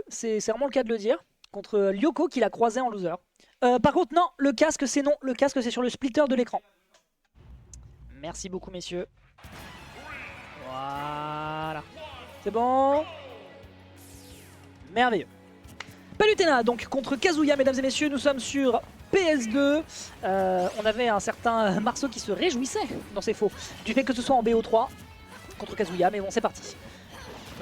C'est vraiment le cas de le dire, contre Lyoko qui l'a croisé en loser. Par contre, non, le casque c'est non, le casque c'est sur le splitter de l'écran. Merci beaucoup, messieurs. Voilà. C'est bon. Merveilleux. Palutena, donc contre Kazuya, mesdames et messieurs, nous sommes sur PS2. On avait un certain Marceau qui se réjouissait, non c'est faux, du fait que ce soit en BO3 contre Kazuya, mais bon, c'est parti.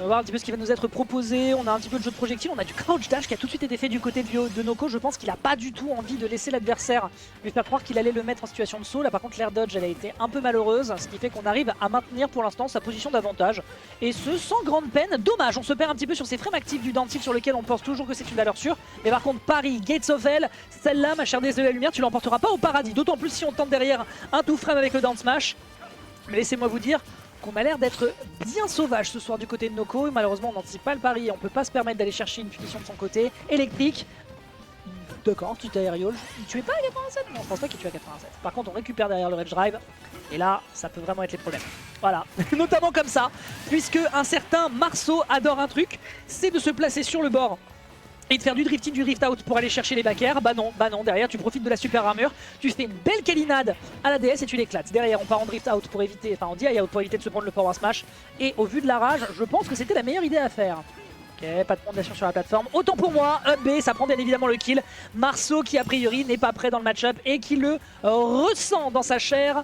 On va voir un petit peu ce qui va nous être proposé. On a un petit peu de jeu de projectile, on a du crouch dash qui a tout de suite été fait du côté de Noko. Je pense qu'il n'a pas du tout envie de laisser l'adversaire lui faire croire qu'il allait le mettre en situation de saut. Là par contre l'air dodge elle a été un peu malheureuse, ce qui fait qu'on arrive à maintenir pour l'instant sa position d'avantage. Et ce sans grande peine. Dommage, on se perd un petit peu sur ces frames actifs du Dantil sur lequel on pense toujours que c'est une valeur sûre. Mais par contre Paris, Gates of Hell, celle-là ma chère déesse de la lumière, tu l'emporteras pas au paradis. D'autant plus si on tente derrière un tout frame avec le down smash. Mais laissez-moi vous dire qu'on a l'air d'être bien sauvage ce soir du côté de Noko. Et malheureusement on n'anticipe pas le pari, on peut pas se permettre d'aller chercher une punition de son côté. Électrique, d'accord, petit aérial. Il tuait pas à 87? Non, je pense pas qu'il tue à 87. Par contre on récupère derrière le Rage Drive. Et là ça peut vraiment être les problèmes. Voilà, notamment comme ça, puisque un certain Marceau adore un truc, c'est de se placer sur le bord et de faire du drifting, du rift out pour aller chercher les back air. Bah non, derrière tu profites de la super armure, tu fais une belle câlinade à la DS et tu l'éclates. Derrière on part en drift out pour éviter, enfin en DI out pour éviter de se prendre le power smash. Et au vu de la rage, je pense que c'était la meilleure idée à faire. Ok, pas de fondation sur la plateforme. Autant pour moi, up B, ça prend bien évidemment le kill. Marceau qui a priori n'est pas prêt dans le match-up et qui le ressent dans sa chair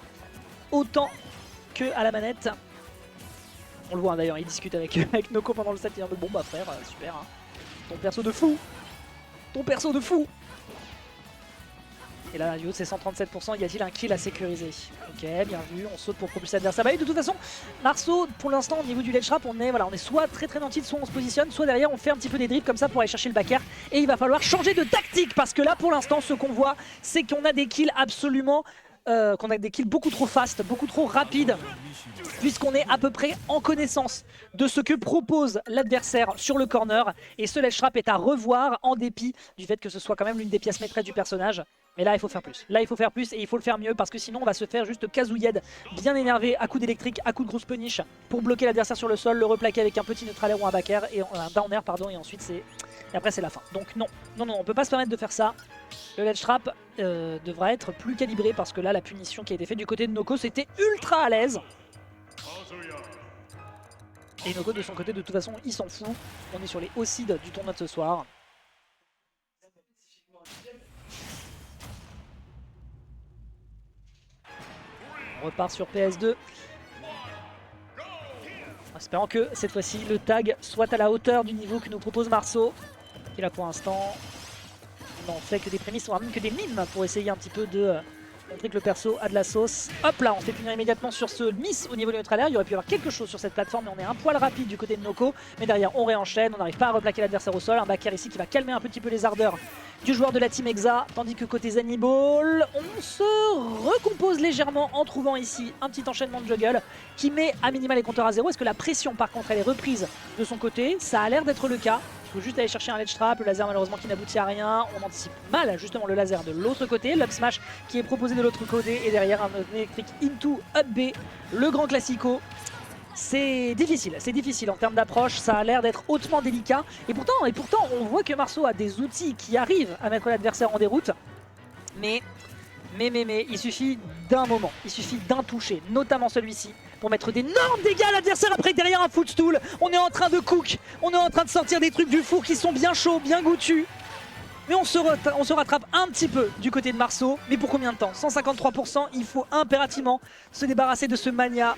autant que à la manette. On le voit hein, d'ailleurs, il discute avec Noko pendant le set, il est en mode bon bah frère, super hein. Ton perso de fou. Ton perso de fou. Et là, du haut, c'est 137%. Y a-t-il un kill à sécuriser? Ok, bien vu. On saute pour propulser l'adversaire. Bah oui, de toute façon, Marceau, pour l'instant, au niveau du ledge trap, on est soit très nanti, soit on se positionne, soit derrière, on fait un petit peu des drifts comme ça pour aller chercher le back air. Et il va falloir changer de tactique parce que là, pour l'instant, ce qu'on voit, c'est qu'on a des kills absolument... qu'on a des kills beaucoup trop fast, beaucoup trop rapides, puisqu'on est à peu près en connaissance de ce que propose l'adversaire sur le corner. Et ce ledge trap est à revoir en dépit du fait que ce soit quand même l'une des pièces maîtresses du personnage. Mais là il faut faire plus, là il faut faire plus et il faut le faire mieux parce que sinon on va se faire juste Kazouyed bien énervé à coup d'électrique, à coup de grosse punish pour bloquer l'adversaire sur le sol, le replaquer avec un petit neutral air ou un back air et un down air pardon, et ensuite c'est... Et après c'est la fin. Donc non, on peut pas se permettre de faire ça. Le ledge trap devra être plus calibré parce que là la punition qui a été faite du côté de Noko c'était ultra à l'aise. Et Noko de son côté de toute façon il s'en fout. On est sur les hauts seeds du tournoi de ce soir. On repart sur PS2. En espérant que cette fois-ci le tag soit à la hauteur du niveau que nous propose Marceau. Qui là pour l'instant n'en fait que des prémices, voire même que des mimes pour essayer un petit peu de montrer que le perso a de la sauce. Hop là, on fait punir immédiatement sur ce miss au niveau du neutral air. Il y aurait pu y avoir quelque chose sur cette plateforme, mais on est un poil rapide du côté de Noko. Mais derrière, on réenchaîne, on n'arrive pas à replaquer l'adversaire au sol. Un back air ici qui va calmer un petit peu les ardeurs du joueur de la team Exa. Tandis que côté Zanniball, on se recompose légèrement en trouvant ici un petit enchaînement de juggle qui met à minima les compteurs à zéro. Est-ce que la pression par contre elle est reprise de son côté? Ça a l'air d'être le cas. Il faut juste aller chercher un ledge trap, le laser malheureusement qui n'aboutit à rien. On anticipe mal justement le laser de l'autre côté, l'up smash qui est proposé de l'autre côté et derrière un électrique into up B, le grand classico. C'est difficile en termes d'approche, ça a l'air d'être hautement délicat. Et pourtant on voit que Marceau a des outils qui arrivent à mettre l'adversaire en déroute. Mais il suffit d'un moment, il suffit d'un toucher, notamment celui-ci, pour mettre d'énormes dégâts à l'adversaire. Après derrière un footstool, on est en train de cook, on est en train de sortir des trucs du four qui sont bien chauds, bien goûtus. Mais on se rattrape un petit peu du côté de Marceau, mais pour combien de temps? 153%, il faut impérativement se débarrasser de ce mania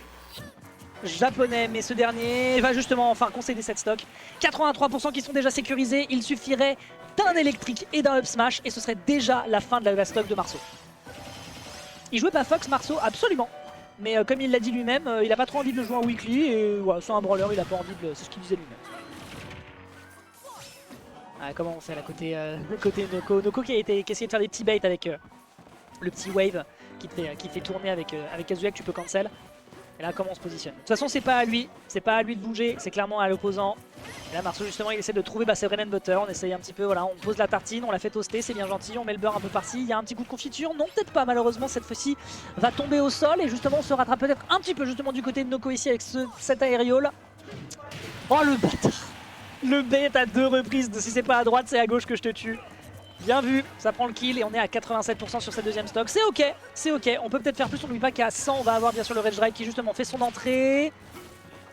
japonais, mais ce dernier va justement enfin concéder cette stock. 83% qui sont déjà sécurisés, il suffirait d'un électrique et d'un up smash et ce serait déjà la fin de la stock de Marceau. Il jouait pas Fox Marceau, absolument. Mais comme il l'a dit lui-même, il a pas trop envie de le jouer en weekly et voilà, c'est un brawler, il a pas envie de le... C'est ce qu'il disait lui-même. Ah, comment on fait là côté Noko. Noko qui a essayé de faire des petits baits avec le petit wave qui fait tourner avec Kazuya que tu peux cancel. Et là comment on se positionne. De toute façon c'est pas à lui de bouger, c'est clairement à l'opposant. Et là Marceau justement il essaie de trouver ses bread and butter, on essaye un petit peu, voilà, on pose la tartine, on la fait toaster, c'est bien gentil, on met le beurre un peu par-ci, il y a un petit coup de confiture, non peut-être pas malheureusement cette fois-ci va tomber au sol et justement on se rattrape peut-être un petit peu justement du côté de Noko ici avec cet aérial. Oh le bâtard. Le bait à 2 reprises, si c'est pas à droite, c'est à gauche que je te tue. Bien vu, ça prend le kill et on est à 87% sur cette deuxième stock. C'est ok, c'est ok. On peut peut-être faire plus, on n'oublie pas qu'à 100, on va avoir bien sûr le Rage Drive qui justement fait son entrée.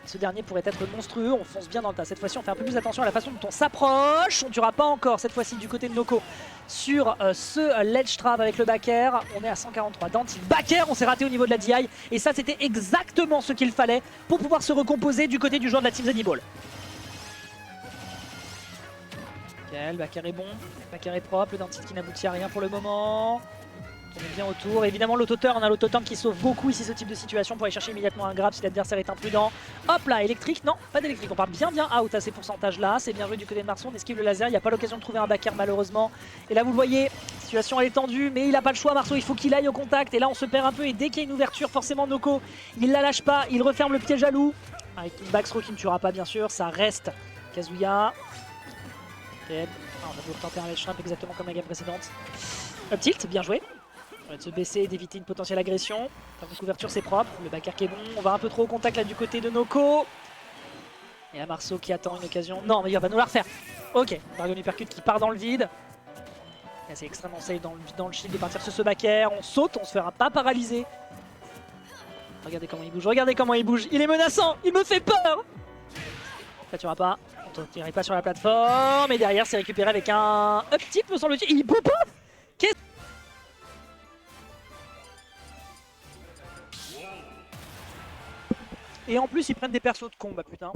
Ce dernier pourrait être monstrueux, on fonce bien dans le tas. Cette fois-ci, on fait un peu plus attention à la façon dont on s'approche. On ne tuera pas encore, cette fois-ci, du côté de Noko sur ce ledge trap avec le back air. On est à 143 d'anti. Back air, on s'est raté au niveau de la DI. Et ça, c'était exactement ce qu'il fallait pour pouvoir se recomposer du côté du joueur de la team Zanniball. Le back air est bon, le back air est propre, le dentiste qui n'aboutit à rien pour le moment. On est bien autour. Évidemment, l'auto-turn, on a l'auto-turn qui sauve beaucoup ici ce type de situation pour aller chercher immédiatement un grab si l'adversaire est imprudent. Hop là, électrique, non, pas d'électrique. On part bien out à ces pourcentages-là. C'est bien joué du côté de Marceau, on esquive le laser. Il n'y a pas l'occasion de trouver un back air malheureusement. Et là, vous le voyez, la situation elle est tendue, mais il n'a pas le choix. Marceau, il faut qu'il aille au contact. Et là, on se perd un peu. Et dès qu'il y a une ouverture, forcément, Noko, il la lâche pas. Il referme le piège à loup. Avec une backthrow qui ne tuera pas, bien sûr. Ça reste Kazuya. Okay. On va devoir tenter un ledge trap exactement comme la game précédente. Up tilt, bien joué. On va se baisser et d'éviter une potentielle agression. La couverture c'est propre, le back air qui est bon. On va un peu trop au contact là du côté de Noko. Et là Marceau qui attend une occasion. Non mais il va nous la refaire. Ok, Dragon Uppercut qui part dans le vide. C'est extrêmement safe dans le shield de partir sur ce back air. On saute, on se fera pas paralyser. Regardez comment il bouge, regardez comment il bouge. Il est menaçant, il me fait peur. Ça tuera pas. On ne tirerait pas sur la plateforme. Et derrière c'est récupéré avec un up tilt me semble-t-il. Il pop up. Qu'est-ce Et en plus ils prennent des persos de combat, putain.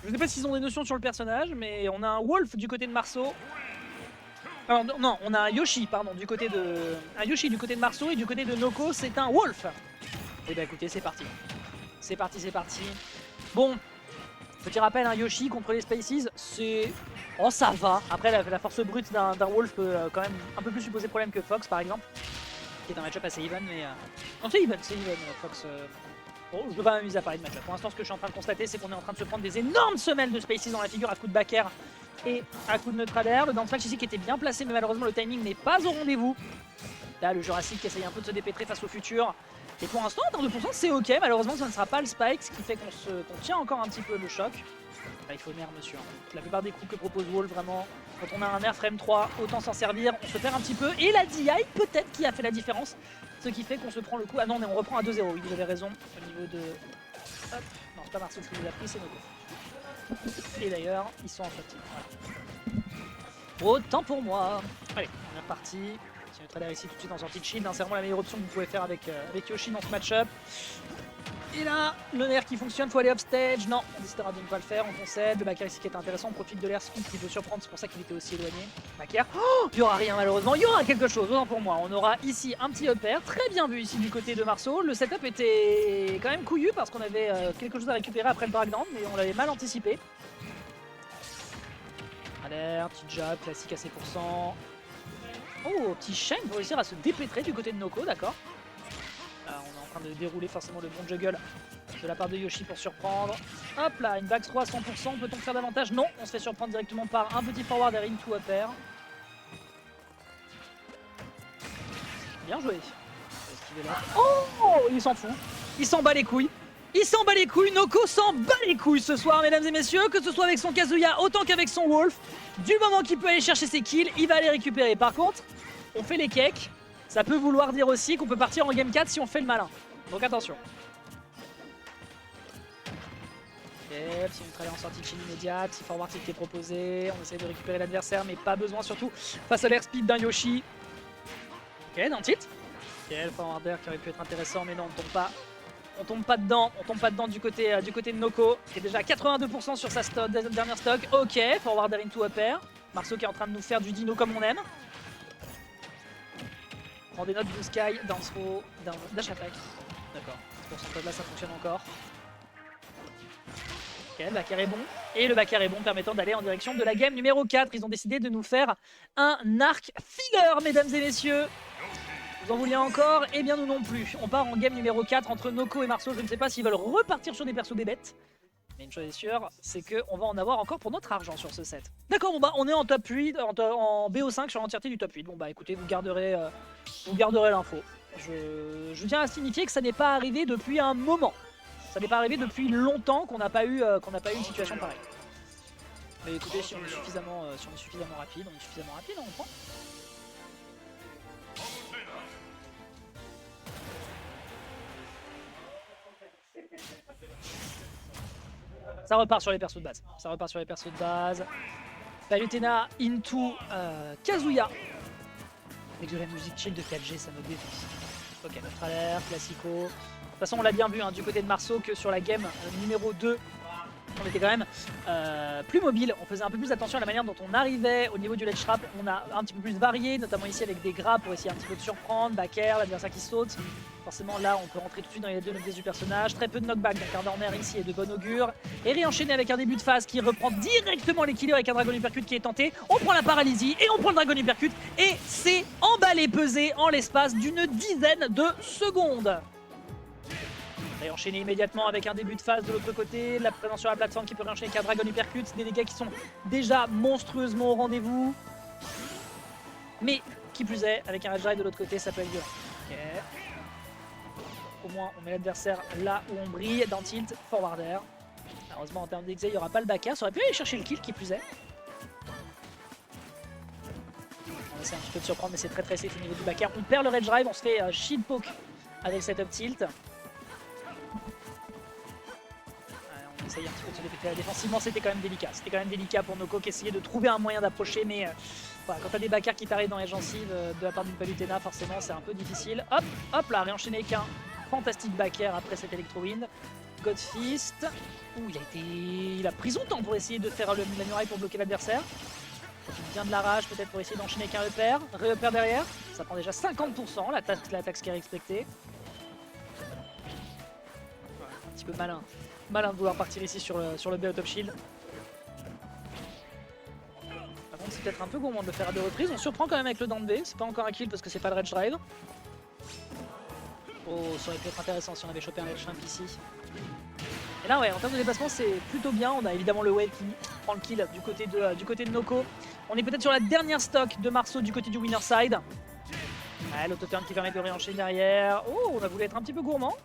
Je sais pas s'ils ont des notions sur le personnage, mais on a un Wolf du côté de Marceau. Alors non, on a un Yoshi, pardon, du côté de... Un Yoshi du côté de Marceau et du côté de Noko, c'est un Wolf. Et bah écoutez, c'est parti. C'est parti, c'est parti. Bon, petit rappel, un Yoshi contre les Spaces, c'est... Oh ça va. Après la force brute d'un Wolf peut quand même un peu plus supposer problème que Fox par exemple. Qui est un match-up assez even, mais... Non c'est even, Fox... Bon, je ne veux pas m'amuser à parler de match-up. Pour l'instant, ce que je suis en train de constater, c'est qu'on est en train de se prendre des énormes semelles de Spaces dans la figure à coup de back air et à coup de neutral air. Le down smash ici qui était bien placé, mais malheureusement le timing n'est pas au rendez-vous. Là, le Jurassic qui essaye un peu de se dépêtrer face au futur. Et pour l'instant, en termes de pourcent, c'est ok. Malheureusement, ça ne sera pas le spike, ce qui fait qu'on tient encore un petit peu le choc. Là, il faut nerf, monsieur. La plupart des coups que propose Wolf, vraiment, quand on a un nerf frame 3, autant s'en servir. On se perd un petit peu. Et la DI, peut-être, qui a fait la différence. Ce qui fait qu'on se prend le coup. Ah non, mais on reprend à 2-0. Oui, vous avez raison. Au niveau de... Hop. Non, c'est pas Marceau qui nous a pris, c'est Noko. Et d'ailleurs, ils sont en faute. Voilà. Autant pour moi. Allez, on est reparti. Si neutre air ici tout de suite en sortie de shield, c'est vraiment la meilleure option que vous pouvez faire avec Yoshi dans ce match-up. Et là, le nerf qui fonctionne, faut aller upstage. Non, on décidera de ne pas le faire, on concède. Le back air ici qui est intéressant, on profite de l'air speed qui peut surprendre, c'est pour ça qu'il était aussi éloigné. Back air, oh, il n'y aura rien malheureusement, il y aura quelque chose, autant pour moi. On aura ici un petit up air, très bien vu ici du côté de Marceau. Le setup était quand même couillu parce qu'on avait quelque chose à récupérer après le drag down, mais on l'avait mal anticipé. Alerte, petit jab, classique à ses pourcents. Oh, petit chain pour réussir à se dépêtrer du côté de Noko, d'accord. Là, on est en train de dérouler forcément le bon juggle de la part de Yoshi pour surprendre. Hop là, une back 3 à 100%, peut-on faire davantage? Non, on se fait surprendre directement par un petit forward et into up air. Bien joué. Oh, il s'en fout. Il s'en bat les couilles. Il s'en bat les couilles, Noko s'en bat les couilles ce soir, mesdames et messieurs, que ce soit avec son Kazuya autant qu'avec son Wolf. Du moment qu'il peut aller chercher ses kills, il va les récupérer. Par contre, on fait les cakes. Ça peut vouloir dire aussi qu'on peut partir en game 4 si on fait le malin. Donc attention. Ok, petit neutral en sortie de chill immédiate, petit forward qui est proposé. On essaie de récupérer l'adversaire, mais pas besoin surtout face à l'air speed d'un Yoshi. Ok, dans le tilt. Ok, le forward air qui aurait pu être intéressant, mais non, on tombe pas. On tombe pas dedans du côté de Noko, qui est déjà à 82% sur sa dernière stock. Ok, forward air into up air. Marceau qui est en train de nous faire du dino comme on aime. Prend des notes Blue Sky, down throw, dash attack. D'accord, ce pourcentage là ça fonctionne encore. Ok, le back air est bon. Et le back air est bon permettant d'aller en direction de la game numéro 4. Ils ont décidé de nous faire un arc filler, mesdames et messieurs. Vous en vouliez encore? Eh bien nous non plus. On part en game numéro 4 entre Noko et Marceau. Je ne sais pas s'ils veulent repartir sur des persos bébêtes. Mais une chose est sûre, c'est qu'on va en avoir encore pour notre argent sur ce set. D'accord, bon bah on est en top 8, en BO5 sur l'entièreté du top 8. Bon bah écoutez, vous garderez l'info. Je tiens à signifier que ça n'est pas arrivé depuis un moment. Ça n'est pas arrivé depuis longtemps qu'on n'a pas eu une situation pareille. Mais écoutez, si on est suffisamment rapide, on est suffisamment rapide, on prend. Ça repart sur les persos de base. Ça repart sur les persos de base. Palutena into Kazuya. Avec de la musique chill de 4G, ça me défonce. Ok, notre alerte, classico. De toute façon, on l'a bien vu hein, du côté de Marceau que sur la game numéro 2, on était quand même plus mobile. On faisait un peu plus attention à la manière dont on arrivait au niveau du ledge trap. On a un petit peu plus varié, notamment ici avec des grappes pour essayer un petit peu de surprendre. Back air, l'adversaire qui saute. Forcément, là, on peut rentrer tout de suite dans les deux pièces du personnage. Très peu de knockback, donc un corner ici est de bon augure. Et réenchaîner avec un début de phase qui reprend directement l'équilibre avec un Dragon Uppercut qui est tenté. On prend la paralysie et on prend le Dragon Uppercut. Et c'est emballé, pesé en l'espace d'une dizaine de secondes. Réenchaîner immédiatement avec un début de phase de l'autre côté. La présence sur la plateforme qui peut réenchaîner avec un Dragon Uppercut. Des dégâts qui sont déjà monstrueusement au rendez-vous. Mais qui plus est, avec un Rage Drive de l'autre côté, ça peut être violent. Ok. Au moins, on met l'adversaire là où on brille, dans tilt, forward air. Malheureusement, en termes d'exé, il n'y aura pas le back air. Ça aurait pu aller chercher le kill, qui plus est. On essaie un petit peu de surprendre, mais c'est très safe au niveau du back air. On perd le Rage Drive, on se fait shield poke avec cette up tilt. On essaye un petit peu de se dépêcher. Défensivement, c'était quand même délicat. C'était quand même délicat pour Noko qui essayait de trouver un moyen d'approcher, mais voilà, quand t'as des backers qui t'arrivent dans les gencives de la part d'une Palutena, forcément, c'est un peu difficile. Hop, hop là, réenchaîner avec un fantastique backer après cet Electro Wind. Godfist. Ouh, il a pris son temps pour essayer de faire la muraille pour bloquer l'adversaire. Il vient de la rage peut-être pour essayer d'enchaîner avec un upper. Re-upper derrière. Ça prend déjà 50%, l'attaque qui est respectée. Voilà, un petit peu malin. Malin de vouloir partir ici sur le B top shield. Par contre, c'est peut-être un peu gourmand de le faire à deux reprises. On surprend quand même avec le down B. C'est pas encore un kill parce que c'est pas le Rage Drive. Oh, ça aurait pu être intéressant si on avait chopé un Rage Shrimp ici. Et là, ouais, en termes de déplacement, c'est plutôt bien. On a évidemment le wave qui prend le kill du côté de Noko. On est peut-être sur la dernière stock de Marceau du côté du winner side. Ouais, l'auto-turn qui permet de réenchaîner derrière. Oh, on a voulu être un petit peu gourmand.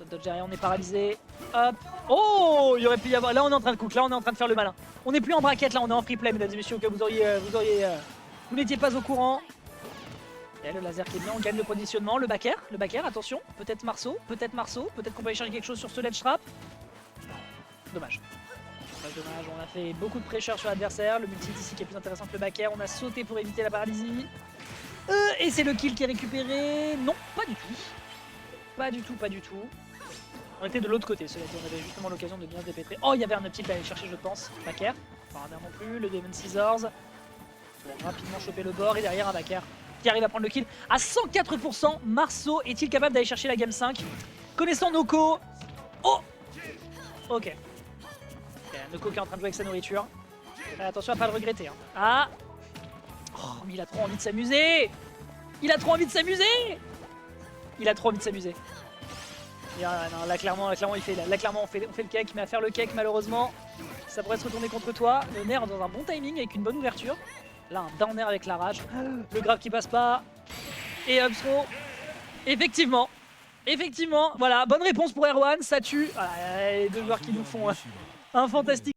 Dodge derrière, on est paralysé. Hop. Oh, il aurait pu y avoir. Là, on est en train de cook. Là, on est en train de faire le malin. On n'est plus en braquette. Là, on est en free play, mesdames et messieurs, que vous n'étiez pas au courant. Et le laser qui est bien. On gagne le positionnement. Le back air, attention. Peut-être Marceau. Peut-être qu'on peut aller chercher quelque chose sur ce ledge trap. Dommage. Dommage. On a fait beaucoup de pressure sur l'adversaire. Le multi ici qui est plus intéressant que le back air. On a sauté pour éviter la paralysie. Et c'est le kill qui est récupéré. Non, pas du tout. Pas du tout. On était de l'autre côté, cela dit, on avait justement l'occasion de bien se dépêtrer. Oh, il y avait un uptilt à aller chercher, je pense. Backer, pas un non plus, le Demon Scissors. On va rapidement choper le bord et derrière un backer qui arrive à prendre le kill à 104%. Marceau est-il capable d'aller chercher la game 5? Connaissant Noko. Oh, ok. Noko qui est en train de jouer avec sa nourriture. Attention à pas le regretter. Hein. Ah. Oh, mais il a trop envie de s'amuser. Il a trop envie de s'amuser. Non, là clairement il fait là clairement on fait le cake, mais à faire le cake malheureusement ça pourrait se retourner contre toi. Le nerf dans un bon timing avec une bonne ouverture. Là un down air avec la rage. Le grab qui passe pas. Et up throw. Effectivement, voilà, bonne réponse pour Erwan, ça tue. Voilà, les deux joueurs qui nous font un fantastique.